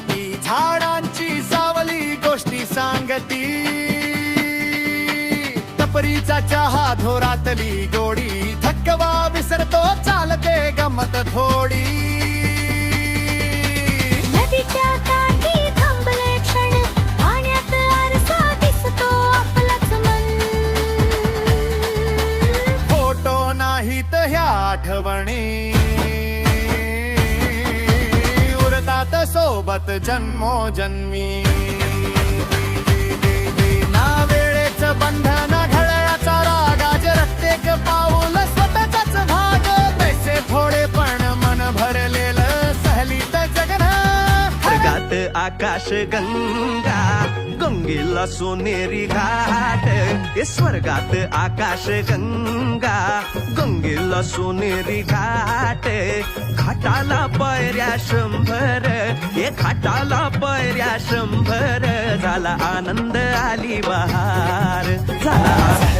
ती झाडांची सावली गोष्टी सांगती, टपरीचा चहा धोरातली गोडी, थकवा विसरतो चालते गमत थोडी. नदीच्या काठी थांबले क्षण, पाण्यात आरसा दिसतो आपलाच मन. फोटो नाहीत ह्या आठवणी, उरतात सोबत जन्मोजन्मी. ना वेळेच बंधन घड्याळाचा राग, आज प्रत्येक पाऊल स्वतःचाच भाग. पैसे थोडे पण मन भरलेलं सहलीत जगणं. स्वर्गात आकाश गंगा, गंगेला सोनेरी घाट. हे स्वर्गात आकाश गंगा, गंगेला सोनेरी घाट. घाटाला पायऱ्या 100, हे घाटाला पायऱ्या 100. झाला आनंद आली बहार, झाला